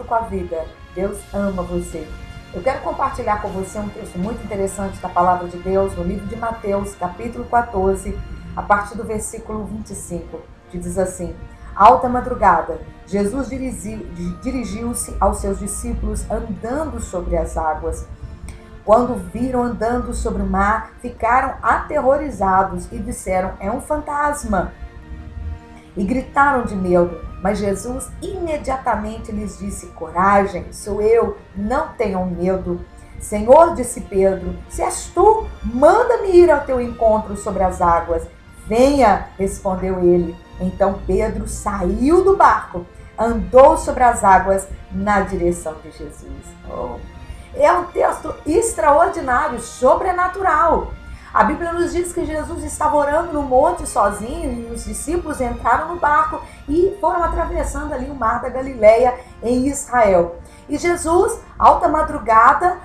com a vida. Deus ama você. Eu quero compartilhar com você um texto muito interessante da Palavra de Deus, no livro de Mateus, capítulo 14, a partir do versículo 25, que diz assim: alta madrugada, Jesus dirigiu-se aos seus discípulos andando sobre as águas. Quando viram andando sobre o mar, ficaram aterrorizados e disseram: é um fantasma. E gritaram de medo. Mas Jesus imediatamente lhes disse: coragem, sou eu, não tenham medo. Senhor, disse Pedro, se és tu, manda-me ir ao teu encontro sobre as águas. Venha, respondeu ele. Então Pedro saiu do barco, andou sobre as águas na direção de Jesus. É um texto extraordinário, sobrenatural. A Bíblia nos diz que Jesus estava orando no monte sozinho e os discípulos entraram no barco e foram atravessando ali o mar da Galileia em Israel. E Jesus, alta madrugada,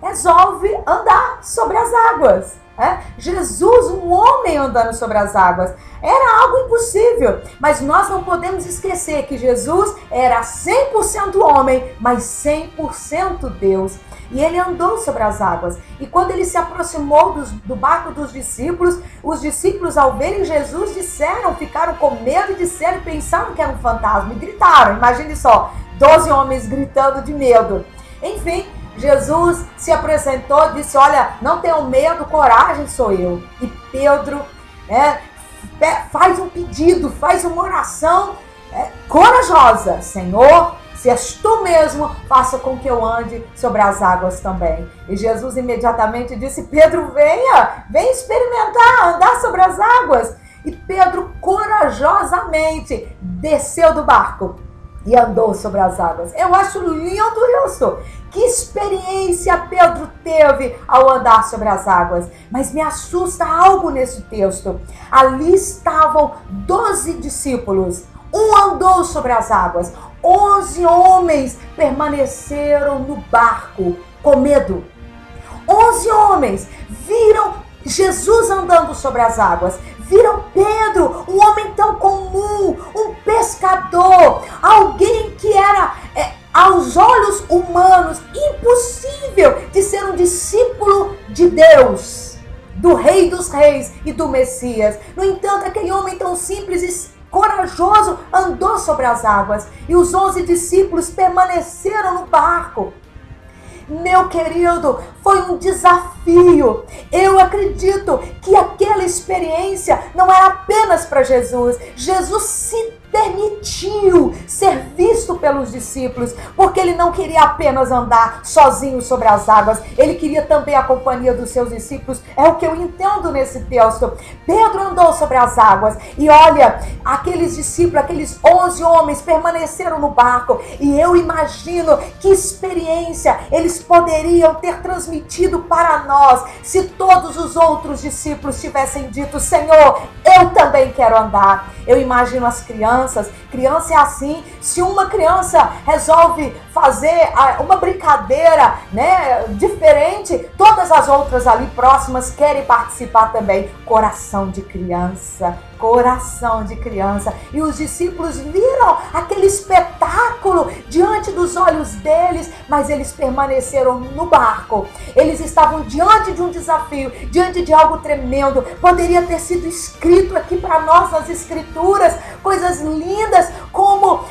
resolve andar sobre as águas. Jesus, um homem andando sobre as águas, era algo impossível, mas nós não podemos esquecer que Jesus era 100% homem, mas 100% Deus. E ele andou sobre as águas. E quando ele se aproximou do barco dos discípulos, os discípulos, ao verem Jesus, ficaram com medo e disseram, pensaram que era um fantasma e gritaram. Imagine só, 12 homens gritando de medo. Enfim, Jesus se apresentou e disse: olha, não tenham medo, coragem, sou eu. E Pedro faz um pedido, faz uma oração corajosa: Senhor, se és tu mesmo, faça com que eu ande sobre as águas também. E Jesus imediatamente disse: Pedro, venha experimentar andar sobre as águas. E Pedro corajosamente desceu do barco e andou sobre as águas. Eu acho lindo isso. Que experiência Pedro teve ao andar sobre as águas. Mas me assusta algo nesse texto. Ali estavam 12 discípulos. Um andou sobre as águas. 11 homens permaneceram no barco com medo. 11 homens viram Jesus andando sobre as águas. Viram Pedro, um homem tão comum, um pescador, alguém que era, aos olhos humanos, impossível de ser um discípulo de Deus, do Rei dos Reis e do Messias. No entanto, aquele homem tão simples e corajoso andou sobre as águas e os 11 discípulos permaneceram no barco. Meu querido, foi um desafio. Eu acredito que aquela experiência não era apenas para Jesus. Jesus se permitiu ser visto pelos discípulos, porque ele não queria apenas andar sozinho sobre as águas, ele queria também a companhia dos seus discípulos. É o que eu entendo nesse texto. Pedro andou sobre as águas e olha, aqueles discípulos, aqueles 11 homens permaneceram no barco, e eu imagino que experiência eles poderiam ter transmitido para nós se todos os outros discípulos tivessem dito: Senhor, eu também quero andar. Eu imagino as criança é assim, se uma criança resolve fazer uma brincadeira, diferente, todas as outras ali próximas querem participar também. Coração de criança. E os discípulos viram aquele espetáculo diante dos olhos deles, mas eles permaneceram no barco. Eles estavam diante de um desafio, diante de algo tremendo. Poderia ter sido escrito aqui para nós nas Escrituras, coisas lindas como,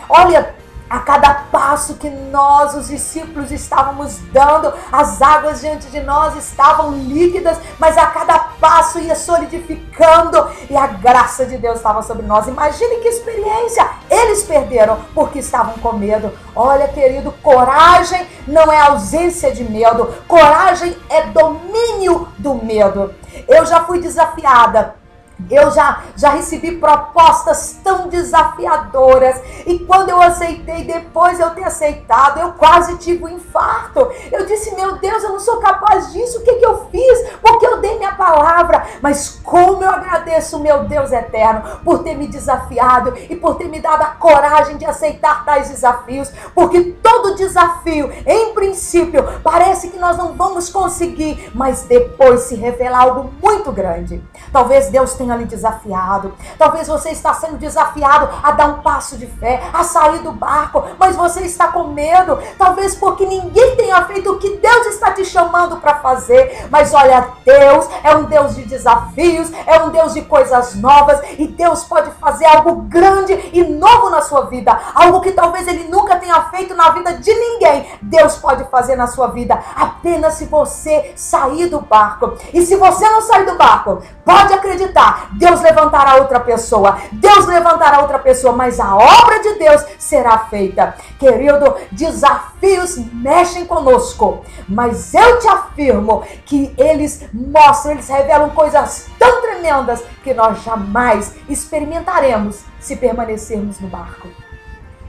olha, a cada passo que nós, os discípulos, estávamos dando, as águas diante de nós estavam líquidas, mas a cada passo ia solidificando e a graça de Deus estava sobre nós. Imagine que experiência! Eles perderam porque estavam com medo. Olha, querido, coragem não é ausência de medo, coragem é domínio do medo. Eu já fui desafiada. Eu já recebi propostas tão desafiadoras, e quando eu aceitei, depois de eu ter aceitado, eu quase tive um infarto. Eu disse: meu Deus, eu não sou capaz disso, o que eu fiz? Porque eu dei minha palavra. Mas como eu agradeço o meu Deus eterno por ter me desafiado e por ter me dado a coragem de aceitar tais desafios, porque todo desafio, em princípio, parece que nós não vamos conseguir, mas depois se revela algo muito grande. Talvez Deus tenha tenha lhe desafiado. Talvez você está sendo desafiado a dar um passo de fé, a sair do barco, mas você está com medo. Talvez porque ninguém tenha feito o que Deus está te chamando para fazer. Mas olha, Deus é um Deus de desafios, é um Deus de coisas novas, e Deus pode fazer algo grande e novo na sua vida, algo que talvez Ele nunca tenha feito na vida de ninguém. Deus pode fazer na sua vida, apenas se você sair do barco. E se você não sair do barco, pode acreditar, Deus levantará outra pessoa, Deus levantará outra pessoa, mas a obra de Deus será feita. Querido, desafios mexem conosco, mas eu te afirmo que eles mostram, eles revelam coisas tão tremendas que nós jamais experimentaremos se permanecermos no barco.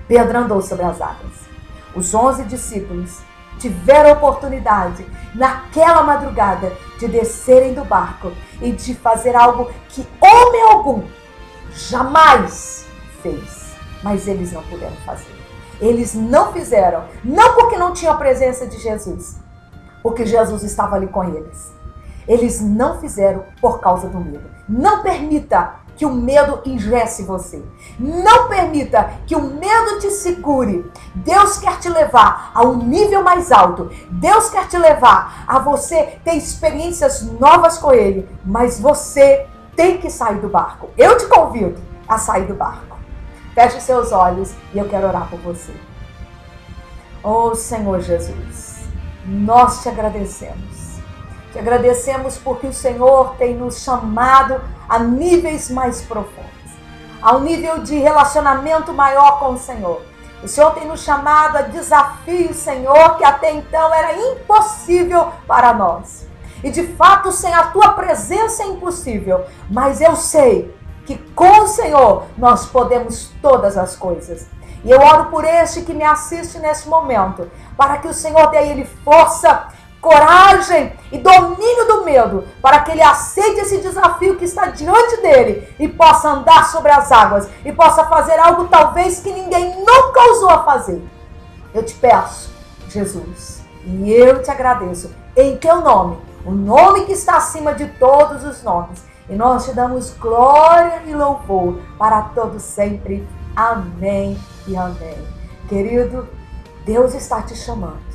Pedro andou sobre as águas. Os 11 discípulos tiveram a oportunidade, naquela madrugada, de descerem do barco e de fazer algo que homem algum jamais fez. Mas eles não puderam fazer. Eles não fizeram, não porque não tinha a presença de Jesus, porque Jesus estava ali com eles. Eles não fizeram por causa do medo. Não permita que o medo ingesse você. Não permita que o medo te segure. Deus quer te levar a um nível mais alto. Deus quer te levar a você ter experiências novas com Ele. Mas você tem que sair do barco. Eu te convido a sair do barco. Feche seus olhos e eu quero orar por você. Oh, Senhor Jesus, nós te agradecemos. Te agradecemos porque o Senhor tem nos chamado a níveis mais profundos, a um nível de relacionamento maior com o Senhor. O Senhor tem nos chamado a desafios, Senhor, que até então era impossível para nós. E de fato, sem a Tua presença é impossível, mas eu sei que com o Senhor nós podemos todas as coisas. E eu oro por este que me assiste nesse momento, para que o Senhor dê a ele força, coragem e domínio do medo, para que ele aceite esse desafio que está diante dele e possa andar sobre as águas e possa fazer algo talvez que ninguém nunca ousou a fazer. Eu te peço, Jesus, e eu te agradeço em teu nome, o nome que está acima de todos os nomes, e nós te damos glória e louvor para todos sempre. Amém e amém. Querido, Deus está te chamando.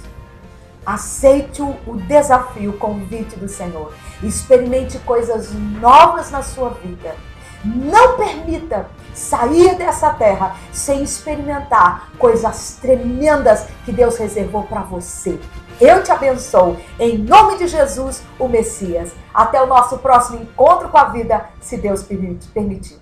Aceite o desafio, o convite do Senhor. Experimente coisas novas na sua vida. Não permita sair dessa terra sem experimentar coisas tremendas que Deus reservou para você. Eu te abençoo, em nome de Jesus, o Messias. Até o nosso próximo encontro com a vida, se Deus permitir.